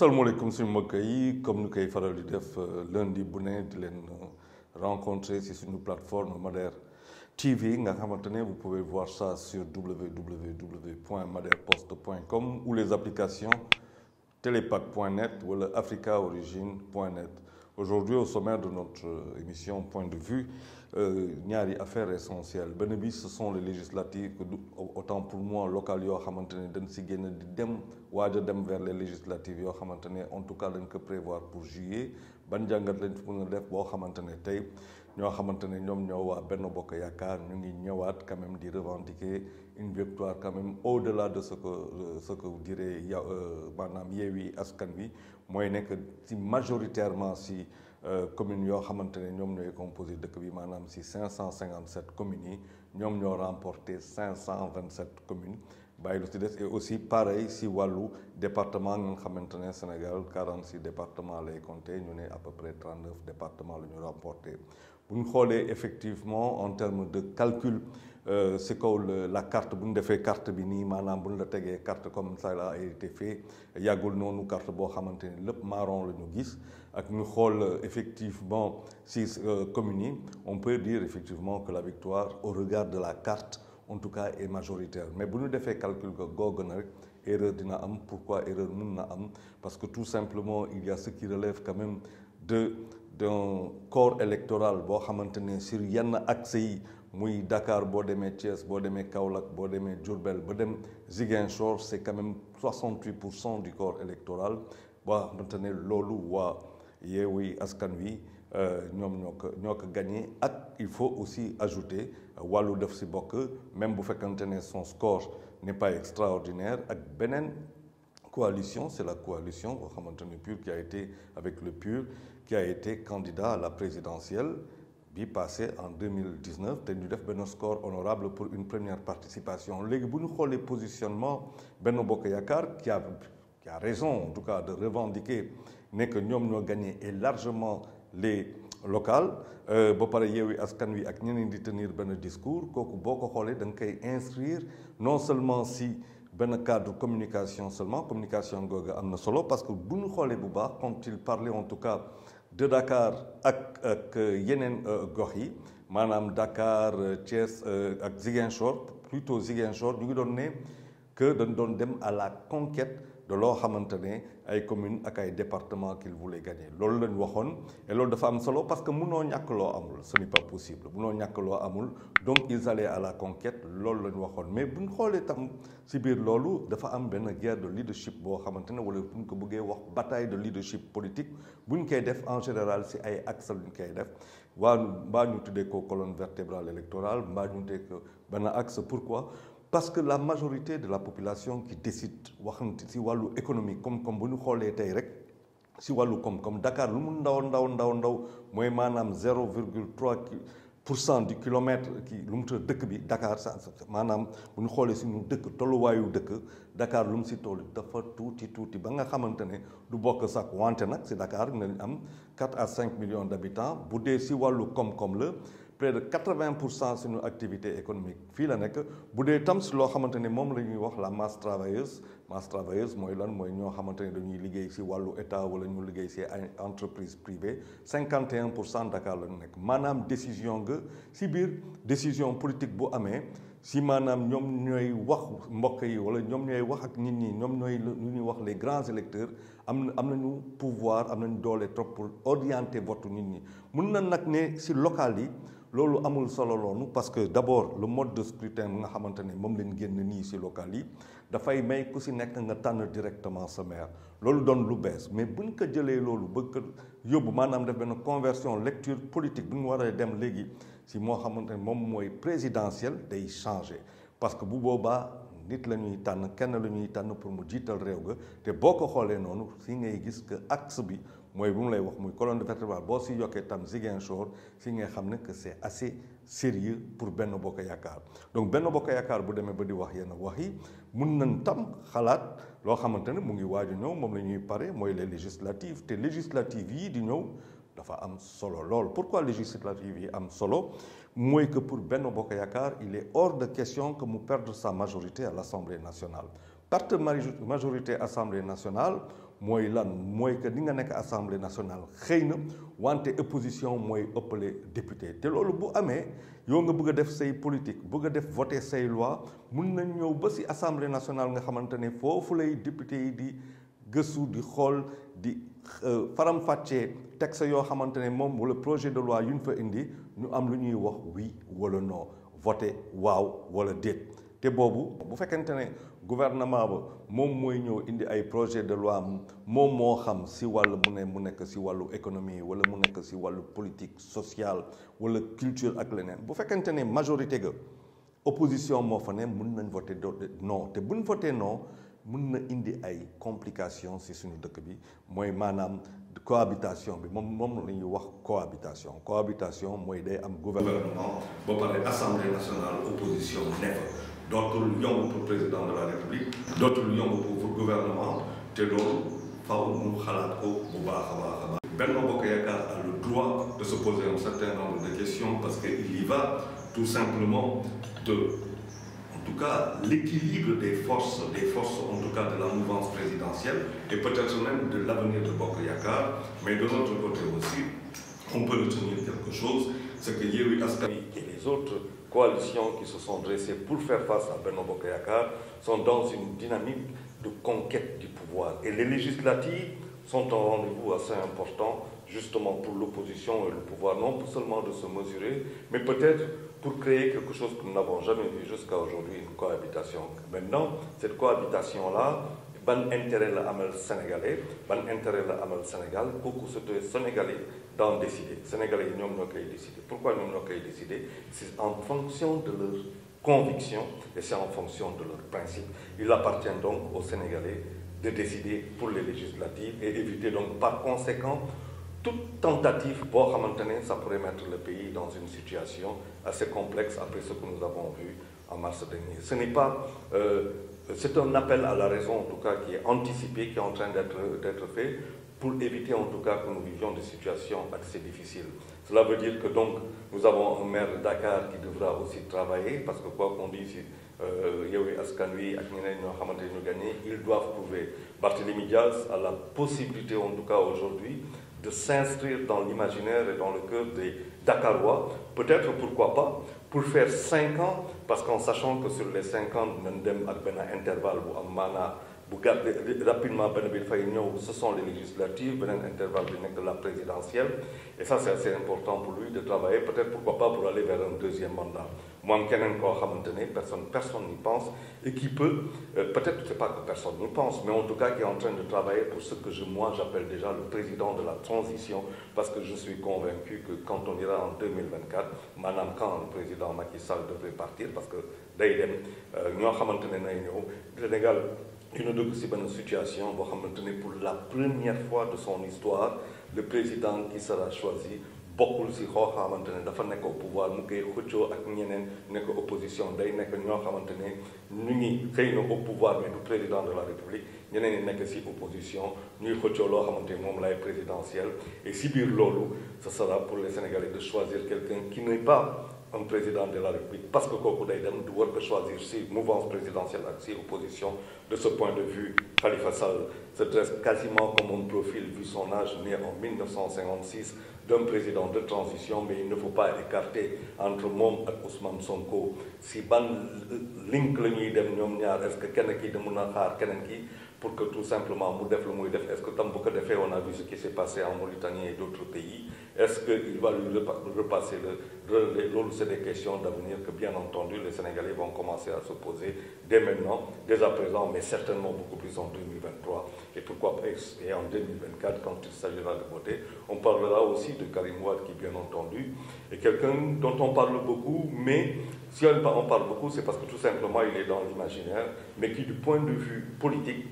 asalaamaaleykum suñu mbokk yi comme ni koy faral di def lundi bu ne di leen rencontrer si suñu plateforme Mader TV nga xamante ne vous pouvez voir ça sur www.maderpost.com ou les applications telepac.net ou africaorigine.net. Aujourd'hui, au sommaire de notre émission Point de vue, ñaari affaire essentielle benn bi ce sont les législatives autant pour moi locales yoo xamante ne dañ si génn di dem waaj a dem vers les législatives yoo xamante ne en tout cas dañ ko prévoir pour juillet ban jàngat lañ fi mën a def boo xamante ne tey ñoo xamante ne ñoom ñoo waa Benno Bokk Yaakaar ñu ngi ñëwaat quand même di revendiquer une victoire quand même au-delà de ce que dirait maanaam Yewwi Askan Wi mooy nekk si majoritairement si communes yoo xamante ne ñoom ñooy composé dëkk bi maanaam si 557 communes yi ñoom ñoo remporté 527 communes bàyyi lu si des et aussi pareil si wàllu département nga xamante ne Sénégal 46 départements lay compté ñu ne à peu près 39 départements la ñu remporté bu ñu xoolee effectivement en termes de calcul si kaw la carte bu ñu defee carte bi nii maanaam bu ñu la tegee carte comme ça a été fait yàggul noonu carte boo xamante ne lépp marron la ñu gis ak ñu xool effectivement si communes yi on peut dire effectivement que la victoire au regard de la carte en tout cas est majoritaire mais bu ñu defee calcul ko googu na rek erreur dina am pourquoi erreur mun na am parce que tout simplement il y a ce qui relève quand même d'un corps électoral boo xamante ne sur yenn accès yi muy Dakar boo demee Thiès boo demee Kaolack boo demee Diourbel ba dem Ziguinchor c'est quand même 68% du corps électoral boo xamante ne loolu waa Yewwi Askan Wi ñoom ñoo ko gagné ak il faut aussi ajouter wàllu def si bokk même bu fekkante ne son score n'est pas extraordinaire ak beneen coalition c'est la coalition boo xamante ne PUR qui a été avec le PUR qui a été candidat à la présidentielle bi passé en 2019 te ñu def benn score honorable pour une première participation léegi bu ñu xoolee positionnement Benno Bokk Yaakaar qui a raison en tout cas de revendiquer ne que ñoom ñoo gagné et largement les locales ba pare Yewwi Askan Wi ak ñeneen di tenir benn discours kooku boo ko xoolee da nga koy inscrire non seulement si benn cadre communication seulement communication googu am na solo parce que bu ñu xoolee bu baax quand il parlait en tout cas de Dakar ak yeneen gox yi maanaam Dakar Thiès ak Ziguinchor plutôt Ziguinchor ñu ngi doon ne que dañ doon dem à la conquête de loo xamante ne ay communes ak ay départements qu'il voulait gagner loolu lañ waxoon et loolu dafa am solo parce que mënoo ñàkk loo amul ce n'est pas possible mënoo ñàkk loo amul donc ils allaient à la conquête loolu lañ waxoon mais buñ xoolee tam si biir loolu dafa am benn guerre de leadership boo xamante ne wala buñ ko bëggee wax bataille de leadership politique buñ koy def en général si ay axe luñ koy def mbaa ñu tuddee ko colonne vertébrale électorale mbaa ñu tuddee ko benn axe pourquoi parce que la majorité de la population qui décide waxante si wàllu économique comme bu ñu xoolee tey rek si wàllu comme Dakar lu mu ndaw mooy maanaam 0,3% du kilomètre kii lu mu tudd dëkk bi Dakar maanaam bu ñu xoolee suñu dëkk tolluwaayu dëkk Dakar lu mu si toll dafa tuuti ba nga xamante ne du bokk sax wante nag si Dakar nañ am 4 à 5 millions d'habitants bu dee si wàllu koom-koom la près de 80% suñu activité économique fii la nekk bu dee tam si loo xamante ne moom la ñuy wax la masse travailleuse mooy lan mooy ñoo xamante ne dañuy liggéey si wàllu état wala ñu liggéey si ay entreprise privée 51% Dakar la ñu nekk maanaam décision nga si biir décision politique bu amee si maanaam ñoom ñooy wax mbokk yi wala ñoom ñooy wax ak nit ñi ñoom ñooy lu ñuy wax les grands électeurs am nañu pouvoir am nañu doole trop pour orienter vote nit ñi mun na nag ne si local yi loolu amul solo loonu parce que d'abord le mode de scrutin nga xamante ne moom lañ génn nii ci local yi dafay may ku ci nekk nga tànn directement sa maire loolu doon lu bees mais buñ ko jëlee loolu bëgg ko yóbbu maanaam def benn conversion lecture politique bu ñu war a dem léegi ci moo xamante ne moom mooy présidentielle day changer parce que bu boobaa nit la ñuy tànn kenn la ñuy tànn pour mu jiital réew ga te boo ko xoolee noonu ci ngay gis que axe bi mooy bu mu lay wax muy colonne vertébrale boo si yokkee tam Ziguinchor si nga xam ne que c'est assez sérieux pour Benno Bokk Yaakaar donc Benno Bokk Yaakaar bu demee ba di wax yenn wax yi mun nañ tam xalaat loo xamante ne mu ngi waaj a ñëw moom la ñuy pare mooy les législatives te législatives yii di ñëw dafa am solo lool pourquoi législatives yi am solo mooy que pour Benno Bokk Yaakaar il est hors de question que mu perde sa majorité à l'Assemblée nationale perte majorité assemblée nationale mooy lan mooy que di nga nekk assemblée nationale xëy na wante opposition mooy ëppale député te loolu bu amee yow nga bëgg a def say politique bëgg a def voter say loi mun nañ ñëw ba ci assemblée nationale nga xamante ne foofu lay député yi di gëstu di xool di faram-fàccee texte yoo xamante ne moom wala projet de loi yu ñu fa indi ñu am lu ñuy wax oui wala non voter waaw wala déet te boobu bu fekkente ne gouvernement ba moom mooy ñëw indi ay projet de loi moom moo xam si wàllu mu nekk si wàllu économie wala mu nekk si wàllu politique sociale wala culture ak leneen bu fekkente ne majorité ga opposition moo fa ne mun nañ voter non te buñ voter non mun na indi ay complications si suñu dëkk bi mooy maanaam cohabitation bi moom la ñuy wax cohabitation mooy day am gouvernement ba pare assemblée nationale opposition ne fa dootul yomb pour président de la république dootul yomb pour gouvernement te loolu faw ñu xalaat ko bu baax a baax a baax. Benno Bokk Yaakaar a le droit de se poser un certain nombre de questions parce que il y va tout simplement en tout cas l'équilibre des forces en tout cas de la mouvance présidentielle et peut-être même de l'avenir de Bokk Yaakaar, mais de notre côté aussi on peut retenir quelque chose, c'est que Yewwi Askan Wi et les autres coalitions qui se sont dressées pour faire face à Benno Bokk Yaakaar sont dans une dynamique de conquête du pouvoir et les législatives sont un rendez-vous assez important justement pour l'opposition et le pouvoir, non pas seulement de se mesurer, mais peut-être pour créer quelque chose que nous n'avons jamais vu jusqu'à aujourd'hui, une cohabitation. Maintenant, cette cohabitation-là, ban intérêt la amal sénégalais, ban intérêt la amal Sénégal, beaucoup de Sénégalais d'en décider. Sénégalais, ils n'ont pas décider. Pourquoi ils n'ont pas décider? C'est en fonction de leurs convictions et c'est en fonction de leurs principes. Il appartient donc aux Sénégalais de décider pour les législatives et éviter donc par conséquent toute tentative, ça pourrait mettre le pays dans une situation assez complexe après ce que nous avons vu en mars dernier. Ce n'est pas, c'est un appel à la raison en tout cas qui est anticipé, qui est en train d'être fait pour éviter en tout cas que nous vivions des situations assez difficiles. Cela veut dire que donc nous avons un maire de Dakar qui devra aussi travailler parce que quoi qu'on dise, Yewwi Askan Wi ak ñeneen ñoo xamante ñu gagné, ils doivent prouver. Barthélémy Diaz a la possibilité en tout cas aujourd'hui de s'inscrire dans l'imaginaire et dans le cœur des Dakarois, peut-être pourquoi pas, pour faire 5 ans, parce qu'en sachant que sur les 5 ans, nous avons un intervalle rapidement, ce sont les législatives, un intervalle de la présidentielle, et ça c'est assez important pour lui de travailler, peut-être pourquoi pas pour aller vers un deuxième mandat. Moi, personne n'y pense, et qui peut, peut-être c'est pas que personne n'y pense, mais en tout cas qui est en train de travailler pour ce que moi j'appelle déjà le président de la transition, parce que je suis convaincu que quand on ira en 2024, madame, quand le président Macky Sall devrait partir, parce que d'ailleurs, Sénégal, une de ces bonnes situations, pour la première fois de son histoire, le président qui sera choisi bokkul si xoo xamante ne dafa nekk au pouvoir mu koy xëccoo ak ñeneen nekk opposition day nekk ñoo xamante ne ñu ngi xëy na au pouvoir mais du président de la République ñeneen ñi nekk si opposition ñuy xëccoo loo xamante ne moom lay présidentielle et si biir loolu ce sera pour les Sénégalais de choisir quelqu'un qui n'est pas un président de la République parce que kooku day dem du war ko choisir si mouvance présidentielle ak si opposition. De ce point de vue, Khalifa Sall se dresse quasiment comme un profil vu son âge né en 1956 d'un président de transition, mais il ne faut pas écarter entre moom et Ousmane Sonko si ban link la ñuy dem ñoom ñaar est-ce que kenn kii da mun a xaar keneen kii pour que tout simplement mu def lu muy def est-ce que tam bu ko defee on a vu ce qui s'est passé en Mauritanie et d'autres pays est-ce qu'il va lui repasser le relais? Loolu c'est des questions d'avenir que bien entendu les Sénégalais vont commencer à se poser dès maintenant, dès à présent, mais certainement beaucoup plus en 2023 et pourquoi pas et en 2024 quand il s'agira de voter. On parlera aussi de Karim Wade qui bien entendu est quelqu'un dont on parle beaucoup, mais si on parle beaucoup c'est parce que tout simplement il est dans l'imaginaire, mais qui du point de vue politique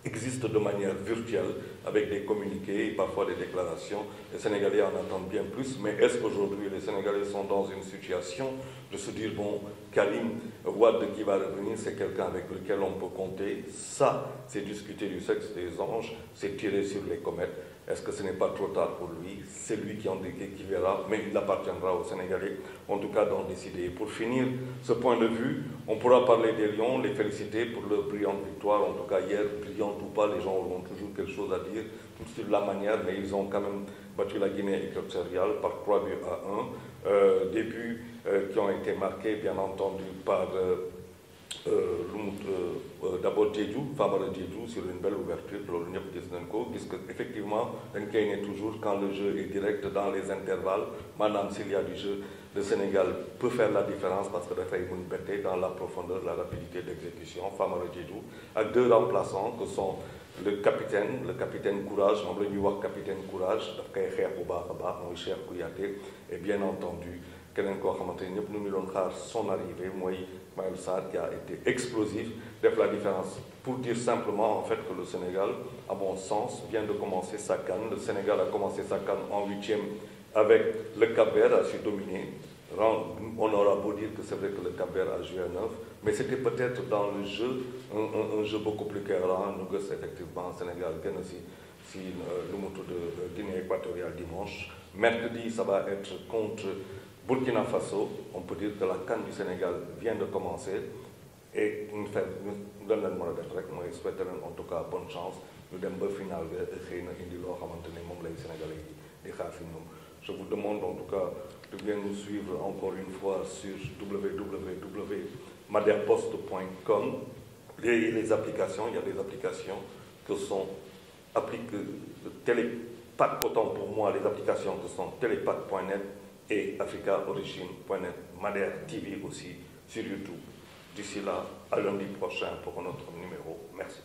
existe de manière virtuelle avec des communiqués et parfois des déclarations. Les Sénégalais en attendent bien plus, mais est-ce qu'aujourd'hui les Sénégalais sont dans une situation de se dire, bon, Karim Wade qui va revenir, c'est quelqu'un avec lequel on peut compter. Ça, c'est discuter du sexe des anges, c'est tirer sur les comètes. Est-ce que ce n'est pas trop tard pour lui? C'est lui qui verra, mais il appartiendra aux Sénégalais, en tout cas d'en décider. Pour finir ce point de vue, on pourra parler des Lions, les féliciter pour leur brillante victoire. En tout cas, hier, brillante ou pas, les gens auront toujours quelque chose à dire sur la manière, mais ils ont quand même battu la Guinée équatoriale par 3-1. Débuts qui ont été marqués, bien entendu, par d'abord Diédhiou, Famara Diédhiou sur une belle ouverture, loolu ñëpp gis nañ ko, gis que effectivement dañ koy ne toujours quand le jeu est direct dans les intervalles, maanaam s'il y a du jeu, le Sénégal peut faire la différence parce que dafay mën bette dans la profondeur, la rapidité d'exécution. Famara Diédhiou ak deux remplaçants que sont le capitaine Courage, moom la ñuy wax capitaine Courage, daf koy xeex bu baax a baax, mooy Cheikh Kouyaté, et bien entendu keneen koo xamante ni ñëpp ñu ngi doon xaar son arrivée mooy Ismaïla Sarr qui a été explosif, def la différence. Pour dire simplement en fait que le Sénégal, à mon sens, vient de commencer sa CAN. Le Sénégal a commencé sa CAN en 8e avec le Cap-Vert, a su dominer. On aura beau dire que c'est vrai que le Cap-Vert a joué à 9, mais c'était peut-être dans le jeu un jeu beaucoup plus cohérent. Nous gis effectivement Sénégal gën a si lu mu tudd Guinée équatoriale dimanche. Mercredi, ça va être contre Burkina Faso. On peut dire que la CAN du Sénégal vient de commencer et ñu doon leen mën a def rek mooy souhaiter leen en tout cas bonne chance ñu dem ba final bi xëy na indi loo xamante ne moom lay Sénégalais yi di xaar fi ñoom. Je vous demande en tout cas de bien nous suivre encore une fois sur www.maderpost.com. Les applications, il y a des applications que sont Télépac, autant pour moi, les applications que sont télépac.net et africaorigine.net, Madère TV aussi sur YouTube. D'ici là, à lundi prochain pour un autre numéro. Merci.